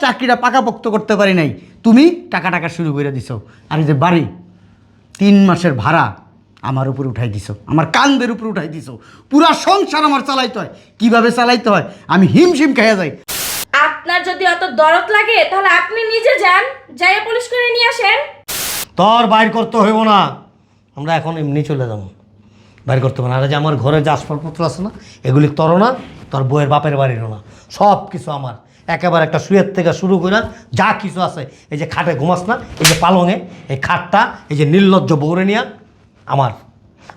চাকরিটা পাকাপোক্ত করতে পারি নাই, তুমি টাকা টাকা শুরু করে দিছো। আর এই যে বাড়ি 3 মাসের ভাড়া আমার উপর উঠাই দিছো, আমার কান্দের উপর উঠাই দিছো। পুরা সংসার আমার চালাইতে হয়, কিভাবে চালাইতে হয় আমি হিমশিম খাইয়া যাই। আপনার যদি অত দরদ লাগে তাহলে আপনি নিজে যান, যাইয়া পুলিশ করে নিয়ে আসেন। তোর বাইর করতে হইব না, আমরা এখন এমনি চলে যাবো। বাইর করতে হবে না। আর যে আমার ঘরে যে আসবাবপত্র আছে না, এগুলি তোরও না, তোর বইয়ের বাপের বাড়িরও না, সব কিছু আমার। একেবারে একটা শুয়ের থেকে শুরু করে যা কিছু আছে, এই যে খাটে ঘুমাস না, এই যে পালঙে, এই খাটটা, এই যে নির্লজ্জ বউরে নিয়া আমার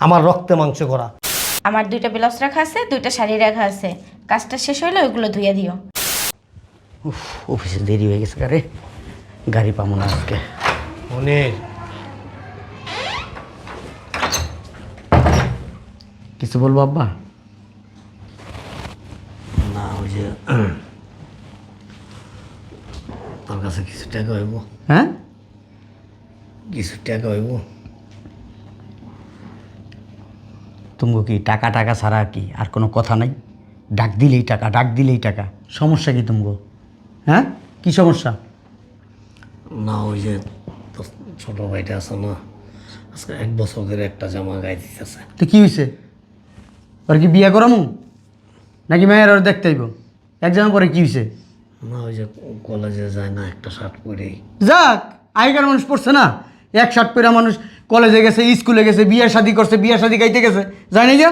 আমার রক্তে মাংস করা। আমার 2টা ব্লাউজ রাখা আছে, 2টা শাড়ি রাখা আছে, কাজটা শেষ হইলে ওইগুলো ধুইয়া দিও। উফ, অফিসে দেরি হয়ে গেছে, গাড়ি গাড়ি পাবো না আজকে। মনির, কিছু বলবো আব্বা? না ওই যে তোর কাছে কিছু টাকা হইব, হ্যাঁ, কিছু টাকা হইব। তুমি কি টাকা টাকা ছাড়া কি আর কোনো কথা নাই? ডাক দিলেই টাকা, ডাক দিলেই টাকা। সমস্যা কি তুমগো? হ্যাঁ, কি সমস্যা? না ওই যে তোর ছোটো ভাইটা আছে না, আজকে 1 বছর ধরে একটা জামা গায়ে দিতেছে। তো কি হয়েছে? ওর কি বিয়ে করামু নাকি মেয়ের ওর দেখতে আইব? একজামের পরে কি হয়েছে? না ওই যে কলেজে যায় না, একটা শার্ট পরেই। যাক, আগেকার মানুষ পড়ছে না, 1 শার্ট পরা মানুষ কলেজে গেছে, স্কুলে গেছে, বিয়ে শাদি করছে, বিয়ে শাদি গাইতে গেছে, যায় নাই গা?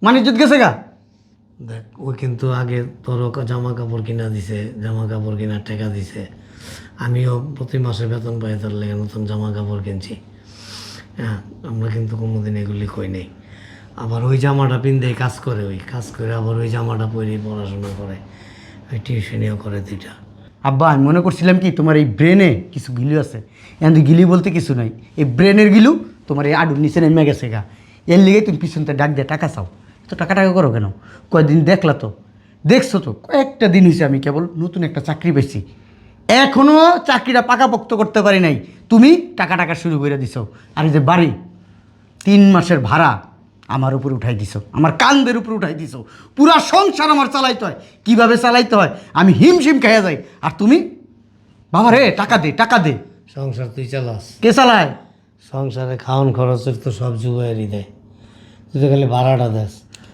মানিজ্জত গেছে গা? দেখ ওই কিন্তু আগে তোরও জামা কাপড় কিনা দিছে, জামা কাপড় কিনার টাকা দিছে। আমিও প্রতি মাসে বেতন পাই, তার লেগে নতুন জামা কাপড় কিনছি। হ্যাঁ, আমরা কিন্তু কোনোদিন এগুলি কই নেই। আবার ওই জামাটা পিন্ধে কাজ করে, ওই কাজ করে আবার ওই জামাটা পরেই পড়াশোনা করে, ওই টিউশনিও করে 2টা। আব্বা, আমি মনে করছিলাম কি তোমার এই ব্রেনে কিছু গিলু আছে। কিন্তু গিলি বলতে কিছু নাই, এই ব্রেনের গিলু তোমার এই আডুর নিচে নেমে গেছে গা। এর লিগে তুমি পিছনতে ডাক দিয়ে টাকা চাও। তো টাকা টাকা করো কেন? কয়েকদিন দেখলা তো, দেখছো তো, কয়েকটা দিন হয়েছে আমি কেবল নতুন একটা চাকরি পেয়েছি, এখনও চাকরিটা পাকাপোক্ত করতে পারি নাই, তুমি টাকা টাকা শুরু করে দিছো। আর এই যে বাড়ি 3 মাসের ভাড়া আমার উপর উঠাই দিছো, আমার কান্দের উপর উঠাই দিছো। পুরা সংসার আমার চালাইতে হয়, কিভাবে চালাইতে হয় আমি হিমশিম খাইয়া যাই। আর তুমি বাবা রে টাকা দে, টাকা দে। সংসার তুই চালাস? কে চালায়? সংসারে খাওয়ান খরচের তো সব জুগাইয়েরই দেয়, তুই তো খালি ভাড়াটা দেস,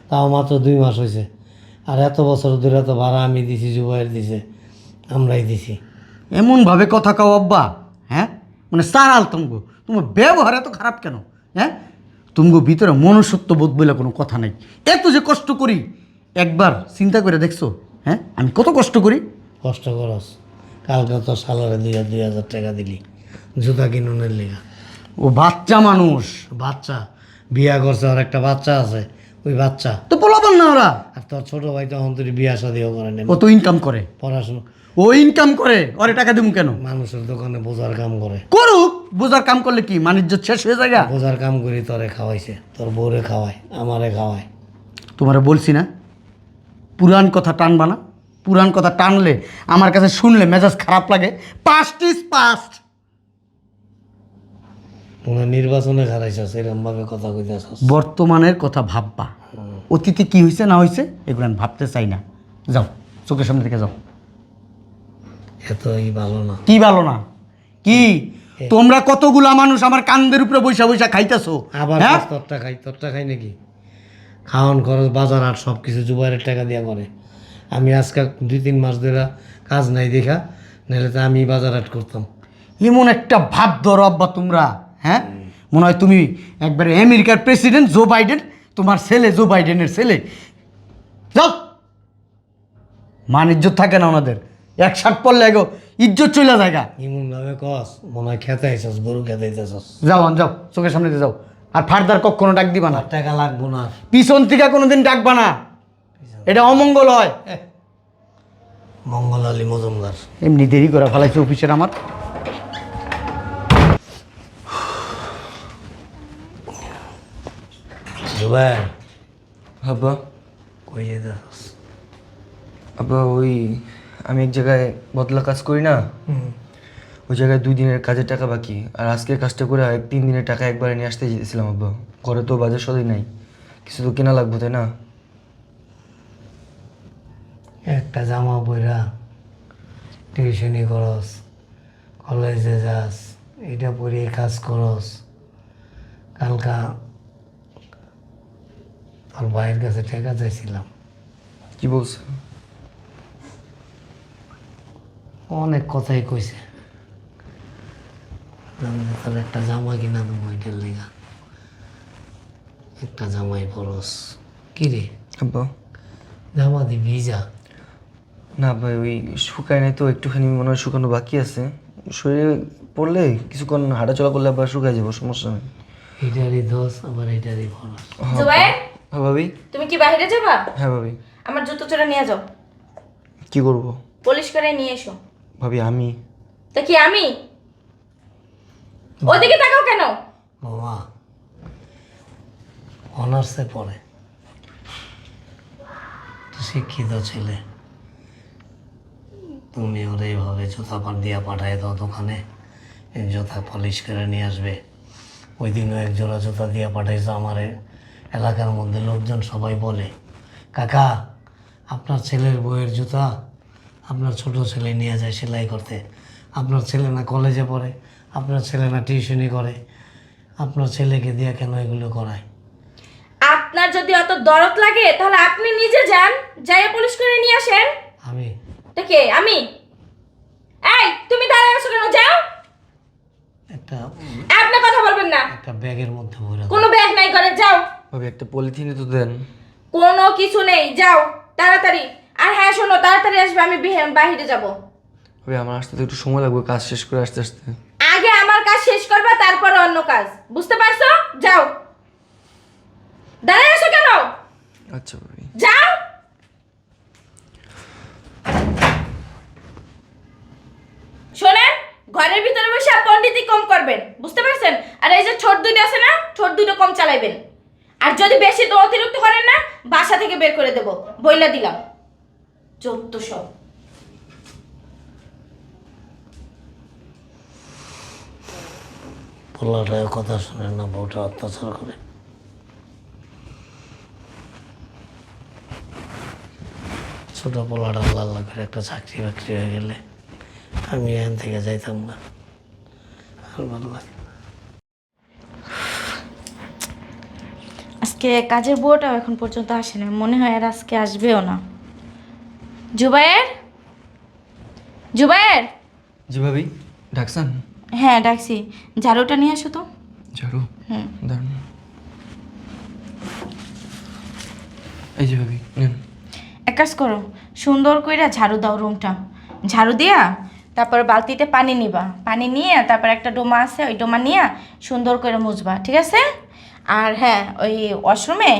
তাও মাত্র 2 মাস হয়েছে। আর এত বছর ধরে তো ভাড়া আমি দিছি, জুবাইয়ের দিছে, আমরাই দিছি। এমনভাবে কথা কাও আব্বা, হ্যাঁ? মানে সারাল তুমগো, তোমার ব্যবহার এত খারাপ কেন? হ্যাঁ, তুমগো ভিতরে মনুষ্যত্ব বোধ বলে কোনো কথা নেই। এত যে কষ্ট করি একবার চিন্তা করে দেখছো? হ্যাঁ, আমি কত কষ্ট করি। কষ্ট করস, কালকে তো সালারে 2,000 টাকা দিলি জুতা কিনুনের লেগা। ও বাচ্চা মানুষ, বাচ্চা বিয়া করছে, আর একটা বাচ্চা আছে, ওই বাচ্চা। তো পোলাপান না ওরা। আর তোর ছোট ভাই তখন তুই বিয়া শাদিও করে নেই, ও তো ইনকাম করে, পড়াশোনা। ও ইনকাম করে, ওরে টাকা দিব কেন? মানুষের দোকানে বোঝার কাম করে। করুক, বোঝার কাম করলে কি বাণিজ্য শেষ হয়ে যায়? বোঝার কাম করি, তোরে খাওয়াইছে, তোর বউরে খাওয়ায়, আমারে খাওয়ায়। তোমারে বলছি না পুরান কথা টানবা না, পুরান কথা টানলে আমার কাছে শুনলে মেজাজ খারাপ লাগে। Past is past. তোমরা নির্বাচনে হারাইছস, এরকম ভাবে কথা কইতাছস। বর্তমানের কথা ভাববা, অতীতে কি হয়েছে না হয়েছে এগুলো আমি ভাবতে চাই না। যাও, চোখের সামনে থেকে যাও। এতই ভালো না। কি ভালো না? কি তোমরা কতগুলা মানুষ আমার কান্দের উপরে বৈশা বৈশা খাইতেছো? আবার হ্যাঁ, তোরটা খাই নাকি? খাওয়ান খরচ, বাজার হাট সব কিছু জুবাইরের টাকা দিয়া করে। আমি আজকে 2-3 মাস ধরে কাজ নাই দেখা, নাহলে তো আমি বাজার হাট করতাম। এমন একটা ভাব ধরো আব্বা তোমরা, হ্যাঁ? মনে হয় তুমি একবারে আমেরিকার প্রেসিডেন্ট জো বাইডেন, তোমার ছেলে জো বাইডেনের ছেলে। যাও, মান ইজ্জত থাকে না ওনাদের, 1 শার্ট পরলে এগো ইজ্জত চলে জায়গা। এমন ভাবে কস মনে হয় খেতে আইসস, গরু খেতে আইতেছস। যাও যাও, চোখের সামনে দিয়ে যাও। আর ফার্দার কখনো ডাক দিবা না, আর টাকা লাগবো না। পিছন থেকে কোনোদিন ডাকবা না, এটা অমঙ্গল হয়। মঙ্গল আলী মজুমদার। এমনি দেরি করে ফেলাইছে অফিসের আমার। জুবাইর, আব্বা, কই যেতেছস? আব্বা ওই আমি এক জায়গায় বদলা কাজ করি না, ওই জায়গায় 2 দিনের কাজের টাকা বাকি, আর আজকের কাজটা করে 3 দিনের টাকা একবারে নিয়ে আসতে যেতেছিলাম আব্বা। ঘরে তো বাজার সদাই নাই, কিছু তো কেনা লাগবে তাই না? একটা জামা বইরা টিউশনি করস, কলেজে যাস, এটা পড়ে কাজ করস। কালকা তোর ভাইয়ের কাছে টাকা চাইছিলাম, কি বলছে? অনেক কথাই কইছে। তাহলে একটা জামা কিনা দেবো, এটার লেগা একটা জামাই পরস। কি রে আব্বা জামা দিবি যা। না ভাই, ওই শুকায় নাই তো, একটুখানি মনে হয় শুকানো বাকি আছে। শরীরে পড়লে কিছুক্ষণ হাঁটাচলা করলে আবার শুকায় যাবো, সমস্যা নেই। এটারই দোষ আবার এটারই পরস। জুবাইর, হ্যাঁ ভাবি। তুমি কি বাইরে যাবা? হ্যাঁ ভাবি। আমার জুতো চোরা নিয়ে যাও, কি করবো পলিশ করে নিয়ে এসো। ভাবি? আমি তা কি আমি? ওদিকে তাকাও কেন? বাবা অনার্সে পড়ে, তো শিক্ষিত ছেলে, তুমি ওরা এইভাবে জুতা পাট দিয়া পাঠায় দাও দোকানে, এই জুতা পলিশ করে নিয়ে আসবে। ওই দিনও এক জোড়া জুতা দিয়া পাঠাইছো আমার এলাকার মধ্যে, লোকজন সবাই বলে কাকা আপনার ছেলের বইয়ের জুতা আপনার ছোট ছেলে নিয়ে যায় সেলাই করতে, আপনার ছেলে না কলেজে পড়ে, আপনার ছেলে না টিউশনি করে, আপনার ছেলেকে দিয়ে কেন এগুলো করায়? আপনার যদি অত দরদ লাগে তাহলে আপনি নিজে যান, যাইয়া পলিশ করে নিয়ে আসেন। আমি তা কে আমি? এই তুমি দাঁড়িয়ে আছো কেন? যাও। একটা আপনি কথা বলবেন না। একটা ব্যাগের মধ্যে ভরে দাও। কোনো ব্যাগ নাই করে, যাও। ভাবি একটা পলিথিনে তো দেন। কোনো কিছু নেই, যাও তাড়াতাড়ি। আর হ্যাঁ শোনো, তাড়াতাড়ি আসবে, আমি বাইরে যাব। ভাবি আমার আসতে তো একটু সময় লাগবে, কাজ শেষ করে আসতে আসতে। আগে আমার কাজ শেষ করবা, তারপরে অন্য কাজ, বুঝতে পারছো? যাও। দাঁড়িয়ে আছো কেন? আচ্ছা ভাবি। যাও। শোনেন, ঘরের ভিতরে বসে পণ্ডিতি কম করবেন, বুঝতে পারছেন? আর এই যে ছোট দুইটা আছে না, ছোট দুটো কম চালাইবেন। আর যদি বেশি তো অতিরিক্ত করেন না, বাসা থেকে বের করে দেব, বইলা দিলাম। চোদ্দ সব। পোলাটায় কথা শুনে না, বউটা অত্যাচার করে। ছোট পোলাটা আল্লাহ আল্লাহ করে একটা চাকরি বাকরি হয়ে গেলে আমি এখান থেকে যাইতাম না, আর ভালো লাগে না। আজকে কাজের বুয়োটাও এখন পর্যন্ত আসে না, মনে হয় আর আজকে আসবেও না। জুবায়ের, জুবায়ের। জি ভাবি, ডাকছেন? হ্যাঁ ডাকছি, ঝাড়ুটা নিয়ে আসো তো। ঝাড়ু? হুম। দাঁড়ান। এই যে ভাবি নেন। এক কাজ করো, সুন্দর কইরা ঝাড়ু দাও রুমটা। ঝাড়ু দিয়া তারপর বালতিতে পানি নিবা, পানি নিয়ে তারপর একটা ডোমা আছে, ওই ডোমা নিয়ে সুন্দর করে মুছবা, ঠিক আছে? আর হ্যাঁ, ওই ওয়াশরুমে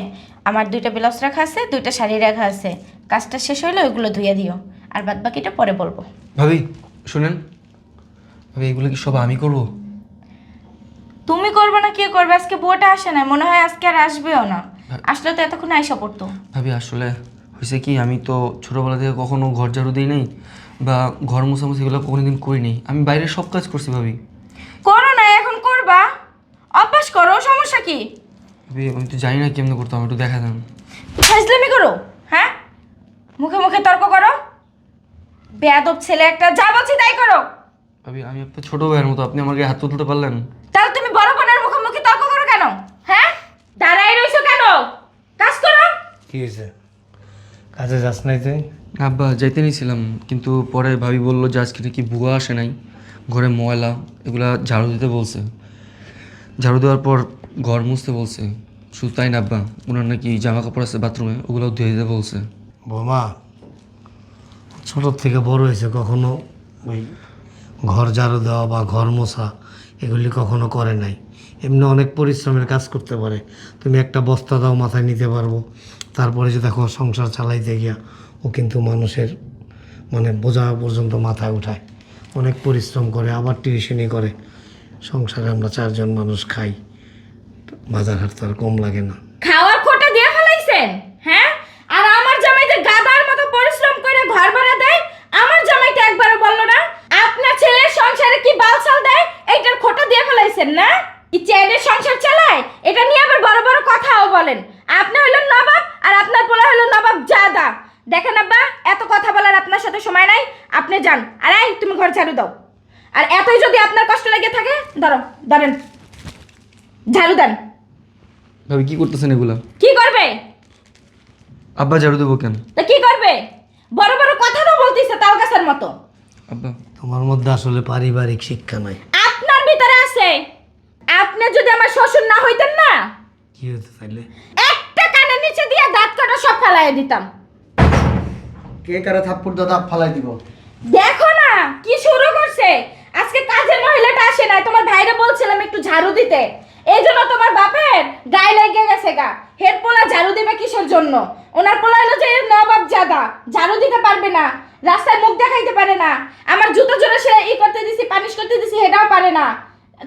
আমার 2টা ব্লাউজ রাখা আছে, 2টা শাড়ি রাখা আছে, কাজটা শেষ হইলে ওইগুলো ধুইয়া দিও, আর বাদ বাকিটা পরে বলবো। ভাবি শুনেন, ভাবি এগুলো কি সব আমি করবো? তুমি করবে না, কে করবে? আজকে বুয়োটা আসে না, মনে হয় আজকে আর আসবেও না। আসলে তো এতক্ষণ আইসা পড়তো। ভাবি আসলে হয়েছে কি, আমি তো ছোটোবেলা থেকে কখনো ঘর ঝাড়ু দিই নাই বা ঘর মোছামুছি এগুলো কোনোদিন করিনি। আমি বাইরের সব কাজ করছি ভাবি। করো না, এখন করবা, অভ্যাস করো, সমস্যা কি? ভাবি আমি তো জানি না কেমনে করতাম, একটু দেখা দেন। ফাজলামি করো, হ্যাঁ? মুখে মুখে তর্ক করো, বেয়াদব ছেলে একটা, যা বলছি তাই করো। ভাবি আমি আপনার ছোটো ভাইয়ের মতো, আপনি আমার গায়ে হাত তুলতে পারলেন? তাহলে তুমি বড় বোনের মুখোমুখি তর্ক করো কেন? হ্যাঁ, দাঁড়াই রইছো কেন? কাজ করো। কি হয়েছে, কাজে যাস নাই তুই? আব্বা যাইতে নিয়েছিলাম, কিন্তু পরে ভাবি বললো যে আজকে নাকি বুয়া আসে নাই, ঘরে ময়লা, এগুলা ঝাড়ু দিতে বলছে। ঝাড়ু দেওয়ার পর ঘর মুছতে বলছে। শুধু তাই না আব্বা, ওনার নাকি জামা কাপড় আছে বাথরুমে, ওগুলোও ধুয়ে দিতে বলছে। বোমা ছোটোর থেকে বড় হয়েছে, কখনো ওই ঘর ঝাড়ু দেওয়া বা ঘর মোছা এগুলি কখনো করে নাই। এমনি অনেক পরিশ্রমের কাজ করতে পারে। তুমি একটা বস্তা দাও, মাথায় নিতে পারবো। তারপরে যে দেখো সংসার চালাইতে গিয়া ও কিন্তু মানুষের মানে বোঝা পর্যন্ত মাথায় উঠায়, অনেক পরিশ্রম করে, আবার টিউশনি করে। সংসারে আমরা 4 জন মানুষ খাই, বাজার হাট তো আর কম লাগে না। খাওয়ার খোটা দিয়ে ফেলাইছেন, হ্যাঁ? আর আমার জামাইতে গাদার মতো পরিশ্রম করে ঘর ভাড়া দেয়, আমার জামাইতে একবারও বললো না আপনার ছেলের সংসারে কি বালছাল দেয়, এইটার খোটা দিয়ে ফেলাইছেন না? কি চেনের সংসার চালায়, এটা নিয়ে আবার বড় বড় কথাও বলেন। আপনি হইলেন নবাব আর আপনার পোলা হইল নবাব জাদা। দেখেন আব্বা, এত কথা বলার আপনার সাথে সময় নাই, আপনি যান। আর এই ঝাড়ু দাও। আর এতই যদি আপনার কষ্ট লেগে থাকে ধরেন ঝাড়ু দেন। ভাবি কি করতেছেন এগুলা? কি করবে? আব্বা ঝাড়ু দেবো কেন? তা কি করবে? বড় বড় কথা তো বলতিছে তাল গাছের মতো। আব্বা তোমার মধ্যে আসলে পারিবারিক শিক্ষা নাই। আপনার ভিতরে আছে। আপনি যদি আমার শ্বশুর না হইতেন না, কি হতে চাইলে? একটা কানের নিচে দিয়ে দাঁত কাটা সব ফেলাইয়া দিতাম। কে কারে থাপ্পড় দাদা ফালাই দিব? দেখো না কি শুরু করছে। আজকে কাজের মহিলাটা আসে না, তোমার ভাইরা বলছিলাম একটু ঝাড়ু দিতে, এই জন্য তোমার বাপের গায়ে লেগে গেছে গা। হের পোলা ঝাড়ু দিবে কিসের জন্য? ওনার পোলা হলো যে নবাব জাদা, ঝাড়ু দিতে পারবে না, রাস্তায় মুখ দেখাইতে পারে না। আমার জুতো জোরে সে করতে দিছি, পানিশ করতে দিছি, হেটাও পারে না।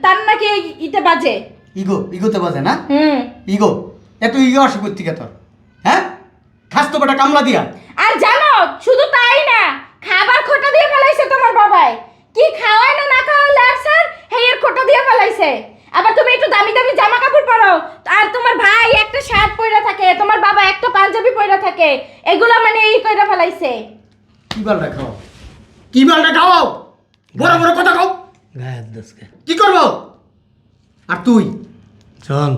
তার নাকি ইতে বাজে ইগোতে বাজে না? হুম। ইগো এত ইগো আসে কোত্থেকে তোর? হ্যাঁ, খাস তো বেটা কামলা দিয়া। আর জানো শুধু তাই না, খাবার খোটা দিয়ে ফেলাইছে তোমার বাবাই। কি খাওয়ায় না না খাওয়ালে আর স্যার হেয়ার খোটা দিয়ে ফেলাইছে। আবার তুমি একটু দামি দামি জামা কাপড় পরো, আর তোমার ভাই একটা শার্ট পরে থাকে, তোমার বাবা একটা পাঞ্জাবি পরে থাকে, এগুলো মানে এই কইরা ফেলাইছে। কি বালটা খাও, কি বালটা খাও, বড় বড় কথা খাও। গায়ের দোষকে কি করবো? আর তুই শোন,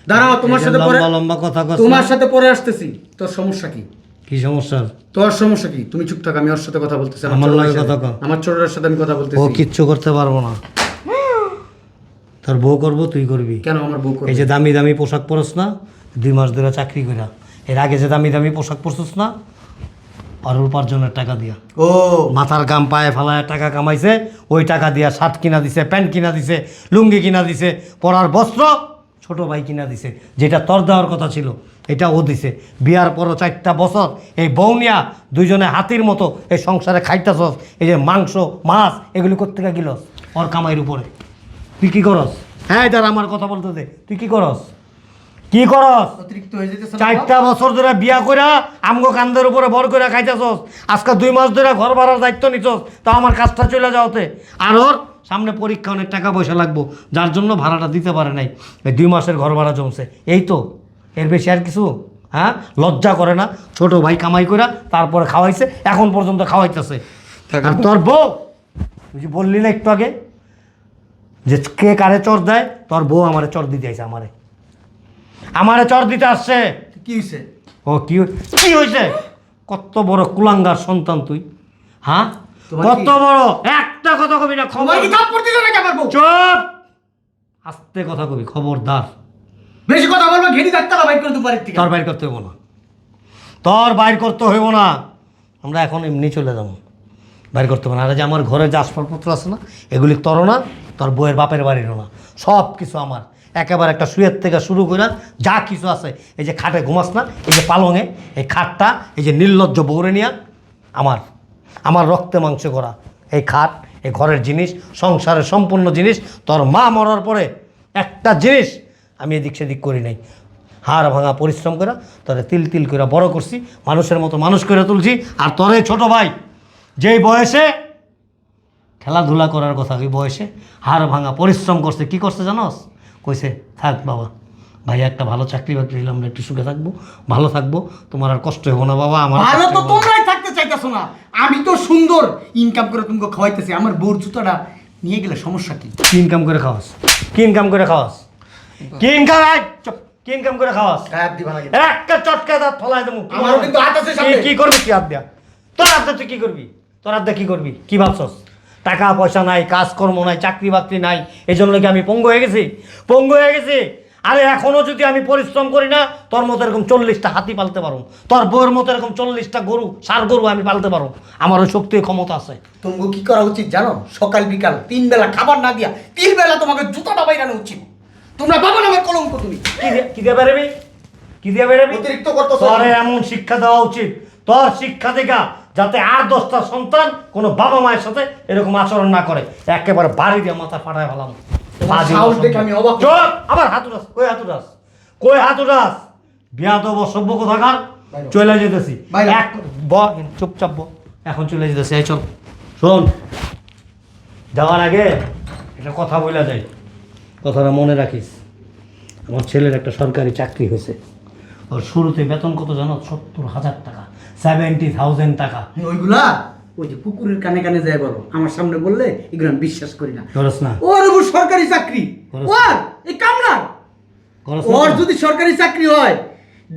দাঁড়াও, তোমার এই যে সাথে পরে লম্বা লম্বা কথা কস না। তোমার সাথে পরে আসতেছি। তোর সমস্যা কি? কি সমস্যা? তোর সমস্যা কি? তুমি চুপ থাক, আমি ওর সাথে কথা বলতেছি। আমার ছোট লগে ভাইয়ের কথা সাথে। কও। আমার ছোটটার সাথে আমি কথা ও বলতেছি। কিচ্ছু করতে পারবো না। তোর বউ করবো, তুই করবি। কেন আমার বউ করবে? এই যে দামি দামি পোশাক পরস না, 2 মাস ধরে চাকরি কইরা, এর আগে যে দামি দামি পোশাক পরছিস না, আর উপার্জনের টাকা দিয়া, ও মাথার গাম পায়ে ফেলায় টাকা কামাইছে, ওই টাকা দিয়া শার্ট কিনা দিছে, প্যান্ট কিনা দিছে, লুঙ্গি কিনা দিছে, পরার বস্ত্র ছোট ভাই কিনা দিছে। যেটা তোর দেওয়ার কথা ছিল এটা ও দিছে। বিয়ার পরও 4টা বছর এই বৌনিয়া দুইজনে হাতির মতো এই সংসারে খাইতেছস। এই যে মাংস মাছ এগুলি কোত্থেকে গিলস ওর কামাইয়ের উপরে। তুই কি করস? হ্যাঁ যার আমার কথা বলতে দে, তুই কি করস? কি করস? অতিরিক্ত হয়ে যেতেছে না? 4টা বছর ধরে বিয়া কইরা আমগো কান্দের উপরে ভর করে খাইতেছস। আজকে 2 মাস ধরে ঘর ভাড়ার দায়িত্ব নিছস, তা আমার কাজটা চলে যাওয়াতে। আর ওর সামনে পরীক্ষা, অনেক টাকা পয়সা লাগবো, যার জন্য ভাড়াটা দিতে পারে নাই। এই 2 মাসের ঘর ভাড়া জমছে, এই তো, এর বেশি আর কিছু? হ্যাঁ, লজ্জা করে না? ছোট ভাই কামাই কইরা তারপরে খাওয়াইছে, এখন পর্যন্ত খাওয়াইতেছে। আর তোর বউ, তুই যে বললি না একটু আগে যে কে কারে চর দেয়, তোর বউ আমারে চর দিতে আইছে, আমারে চর দিতে আসছে। কি হয়েছে? ও কি কি হয়েছে? কত বড় কুলাঙ্গার সন্তান তুই, হ্যাঁ? তোমার কত কি- বড়, একটা কথা কবি না, খবর। তোমার কি থাপ্পড় দিল নাকি আমার বউ? চুপ, আস্তে কথা কবি, খবরদার। বেশি কথা বলবো, ঘেটি ডাক্তার বাইর করে দেবো বাড়ির থেকে। তোর বাইর করতে হইব না, তোর বাইর করতে হইব না। আমরা এখন এমনি চলে যাবো, বাইর করতে হবে না। আর এই যে আমার ঘরে যে আসবাবপত্র আছে না, এগুলি তোর না, তোর বউয়ের বাপের বাড়িরও না, সব কিছু আমার। একেবারে একটা শুয়ের থেকে শুরু করে যা কিছু আছে, এই যে খাটে ঘুমাস না, এই যে পালঙে, এই খাটটা, এই যে নির্লজ্জ বউরে নিয়া আমার রক্তে মাংসে করা এই খাট, এই ঘরের জিনিস, সংসারের সম্পূর্ণ জিনিস। তোর মা মরার পরে একটা জিনিস আমি এদিক সেদিক করি নাই। হাড় ভাঙা পরিশ্রম করে তোরে তিল তিল করে বড় করছি, মানুষের মতো মানুষ করে তুলছি। আর তোরে ছোট ভাই যেই বয়সে খেলাধুলা করার কথা, ওই বয়সে হাড় ভাঙা পরিশ্রম করছে। কি করছে জানোস? কইছে থাক বাবা, ভাই একটা ভালো চাকরি বাকরি হলে আমরা একটু সুখে থাকবো, ভালো থাকবো, তোমার আর কষ্ট হবো না বাবা। আমার ভালো কষ্ট তো হবো না। তোমরাই থাকতে চাইতেছো না, আমি তো সুন্দর ইনকাম করে তোমাকে খাওয়াইতেছি। আমার বউর জুতাটা নিয়ে গেলে সমস্যা কি? কি ইনকাম করে খাওয়াস? কি ইনকাম করে খাওয়াস? কি ইনকাম, কি ইনকাম করে খাওয়াস? গায়েব দিবা লাগে। একটা চটকা দাঁত ফলাই দেবো। আমারও কিন্তু হাত আছে সামনে। কি করবি? কি হাত দেয়া? তোর হাত দিয়ে তুই কি করবি? তোর হাত দিয়ে কি করবি? কি ভাবছস? টাকা পয়সা নাই, কাজকর্ম নাই, চাকরি বাকরি নাই, এই জন্য কি আমি পঙ্গু হয়ে গেছি? পঙ্গু হয়ে গেছি। আরে এখনো যদি আমি পরিশ্রম করি না, তোর মতো এরকম 40টা হাতি পালতে পারো, তোর বউয়ের মতো এরকম 40টা গরু, সার গরু আমি পালতে পারো। আমার ওই শক্তি ক্ষমতা আছে। তোমাকে কি করা উচিত জানো? সকাল বিকাল 3 বেলা খাবার না দিয়া 3 বেলা তোমাকে জুতাটা বাইরানো উচিত। তোমরা বাবা নামের কলঙ্ক। তুমি কি দিয়ে বেরোবি? কি দিয়ে বেরোবি? অতিরিক্ত করতেছো। তোর এমন শিক্ষা দেওয়া উচিত, তোর শিক্ষা দেখা যাতে আর 10টা সন্তান কোনো বাবা মায়ের সাথে এরকম আচরণ না করে। একেবারে বাড়ি দিয়ে মাথা ফাটায় ফেলাম। তোমার সাহস দেখে আমি অবাক হই। চুপ! আবার হাত উঠাস, কই হাত উঠাস, কই হাত উঠাস? বিয়াদব অসভ্য কোথাকার। বাইরে। চলে যেতেছি। বাইরে। চুপচাপ ব, এখন চলে যেতেছি। এই চল, শোন, যাওয়ার আগে একটা কথা বইলা যাই, কথাটা মনে রাখিস। আমার ছেলের একটা সরকারি চাকরি হয়েছে, ওর শুরুতে বেতন কত জানো? 70,000 টাকা, 70,000 টাকা। ওইগুলা ওই যে কুকুরের কানে কানে যায় বলো, আমার সামনে বললে এগুলো আমি বিশ্বাস করি না। করস না ওর উপর সরকারি চাকরি, করস। ওর এই কামলা, করস ওর না? যদি সরকারি চাকরি হয়,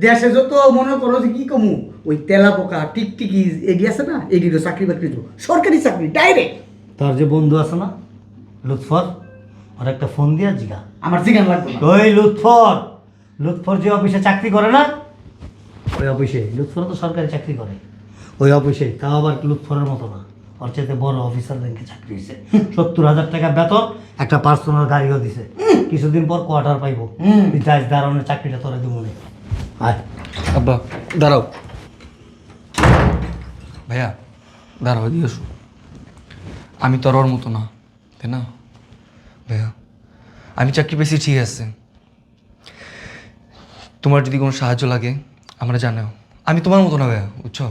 দেশে যত মনে করো যে কি কমু, ওই তেলা পোকা টিকটিকি এডি আছে না, এডিরও চাকরি বাকরি দেবো, সরকারি চাকরি ডাইরেক্ট। তোর যে বন্ধু আছে না লুৎফর, আর একটা ফোন দিয়া জিগা। আমার জিজ্ঞান লাগবে না। ওই লুৎফর, লুৎফর যে অফিসে চাকরি করে না, ওই অফিসে লুৎফর তো সরকারি চাকরি করে, ওই অফিসে, তাও আবার লুৎফরের মতো না, ওর চাইতে বড় অফিসারদেরকে চাকরি হয়েছে, 70,000 টাকা বেতন, একটা পার্সোনাল গাড়িও দিছে, কিছুদিন পর কোয়ার্টার পাইবো। তুই যাস দারোয়ানের চাকরিটা তোরা দিব মনে। আয় আব্বা দাঁড়াও, ভাইয়া দাঁড়াও, দিয়ে আসো। আমি তো আর ওর মতো না, তাই না ভাইয়া? আমি চাকরি পেয়েছি ঠিক আছে, তোমার যদি কোনো সাহায্য লাগে আমরা জানাও। আমি তোমার মতো না ভাইয়া, বুঝছো?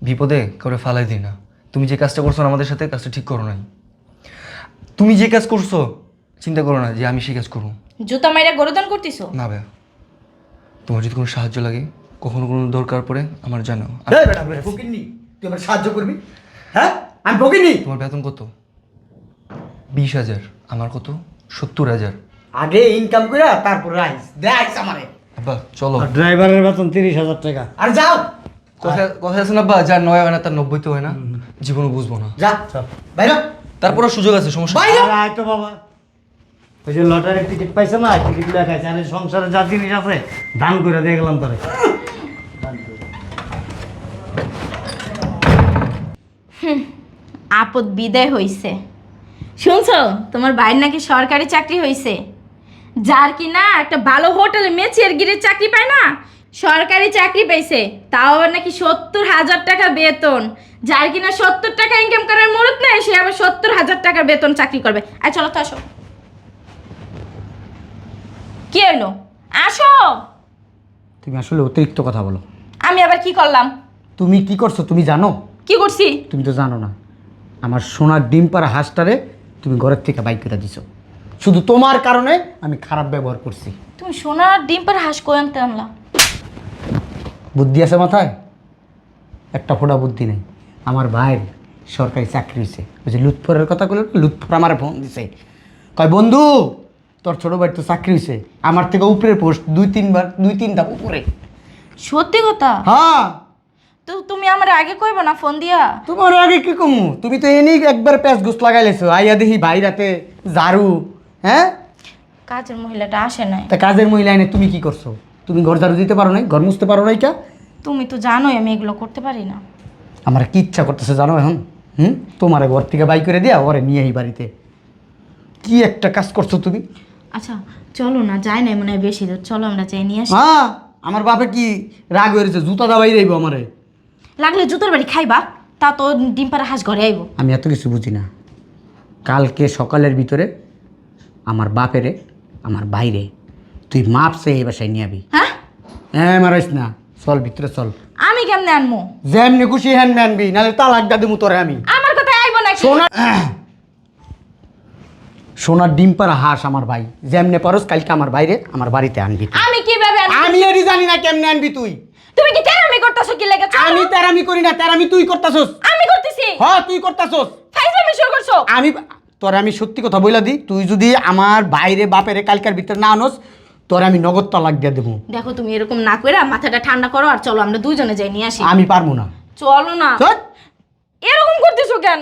বিপদে কাউরে ফালাই দিই না। তুমি যে কাজটা করছো না আমাদের সাথে, কাজটা ঠিক করো নাই। তুমি যে কাজ করছো চিন্তা করো না যে আমি সেই কাজ করবো জুতা মাইরা গরুদান করতিছো? না ভাইয়া। তোমার যদি কোনো সাহায্য লাগে, কখনো কোনো দরকার পড়ে আমার জানাও। এই বেটা, আমি ফকিন্নি, তুই আমার সাহায্য করবি? হ্যাঁ, আমি ফকিন্নি। তোমার বেতন কত? 20,000। আমার কত? 70,000। আগে ইনকাম করে তারপর রাইস দেখ আমারে। আব্বা চলো। আর ড্রাইভারের বেতন 30,000 টাকা। আর যাও, কথা আছে না আব্বা, যার 9 হয় না তার 90 তো হয় না, জীবনে বুঝবো না। যা বাইরে। তারপরও সুযোগ আছে, সমস্যা নেই। বাইরে। আর আয় তো বাবা, ওই যে লটারির টিকিট পাইছে না, টিকিট লেখাইছে, আরে সংসারে যা জিনিস আছে দান করে দিয়ে গেলাম তোরে। আপদ বিদায় হইছে। শুনছো তোমার ভাইয়ের নাকি সরকারি চাকরি হইছে, যার কি না একটা ভালো হোটেলে মেচের গিরের চাকরি পায় না, সরকারি চাকরি পাইছে, তাও আবার নাকি 70,000 টাকা বেতন। যার কিনা 70 টাকা ইনকাম করার মুরত নেই, সে আবার 70,000 টাকার বেতন চাকরি করবে। আর চলো তো, আসো। কি হলো? আসো। তুমি আসলে অতিরিক্ত কথা বলো। আমি আবার কি করলাম? তুমি কি করছো তুমি জানো? কি করছি? তুমি তো জানো না, আমার সোনার ডিম পাড়া হাঁসটারে তুমি ঘরের থেকে বাইক করে দিছো। শুধু তোমার কারণে আমি খারাপ ব্যবহার করছি। তুমি সোনার ডিম পার হাঁস কই আনতে আনলা? বুদ্ধি আছে মাথায়? একটা ফোঁটা বুদ্ধি নেই। আমার ভাইয়ের সরকারি চাকরি হয়েছে, ওই যে লুৎফরের কথা বললো, লুৎফর আমার ফোন দিছে, কয় বন্ধু তোর ছোটো ভাইয়ের তো চাকরি হয়েছে, আমার থেকে উপরের পোস্ট, 2-3 ধাপ উপরে। সত্যি কথা? হ্যাঁ, তো তুমি আমার আগে কইবা না ফোন দিয়া? তোমার আগে কি কমু? তুমি তো এনেই একবার প্যাঁচ গোস লাগাই লেছো, আইয়া দেখি ভাই রাতে ঝাড়ু। হ্যাঁ, কাজের মহিলাটা আসে নাই। তা কাজের মহিলা এনে তুমি কি করছো? তুমি ঘর ঝাড়ু দিতে পারো নাই, ঘর মুছতে পারো নাই কা? তুমি তো জানোই আমি এগুলো করতে পারি না। আমার কি ইচ্ছা করতেছে জানো এখন? তোমার ঘর থেকে বাই করে দিয়া ওরে নিয়ে এই বাড়িতে। কি একটা কাজ করছো তুমি। আচ্ছা চলো না, যাই নাই মনে হয় বেশি দূর, চলো আমরা যাই নিয়ে আসি। হ্যাঁ, আমার বাপে কি রাগ হয়েছে, জুতা দাবাই রইব আমারে। লাগলে জুতোর বাড়ি খাইবা, তা তো ডিম পাড়া হাঁস ঘরে আইব। আমি এত কিছু বুঝি না। কালকে সকালের ভিতরে আমার বাপেরে আমার বাইরে তুই মাপসে এই বাসায় নিয়ে আবি। হ্যাঁ, হ্যাঁ মারাইস না, চল ভিতরে চল। আমি কেমনে আনমু? যেমনি খুশি হ্যান আনবি, নাহলে তালাক দা দিমু তোরে আমি। আমার কথা আইব নাকি? সোনার ডিম পাড়া হাঁস আমার ভাই, যেমনে পারস কালকে আমার বাইরে আমার বাড়িতে আনবি তুই। আমি কিভাবে আনবো? আমি এরই জানি না কেমনে আনবি তুই। তুমি কি তেরামি করতেছো কি লাগে? চলো। আমি তেরামি করি না, তেরামি তুই করতাছস। আমি করতেছি। হ্যাঁ তুই করতাছস। ফাইজলামি শুরু করছো। তোরে আমি সত্যি কথা বইলা দিই, তুই যদি আমার বাইরে বাপেরে কালকার ভিতরে না আনস, তোরে আমি নগদ তালাক দিয়ে দেবো। দেখো তুমি এরকম না কইরা মাথাটা ঠান্ডা করো, আর চলো আমরা দুইজনে যাই নিয়ে আসি। আমি পারবো না। চলো না। চল। এরকম করতেছো কেন?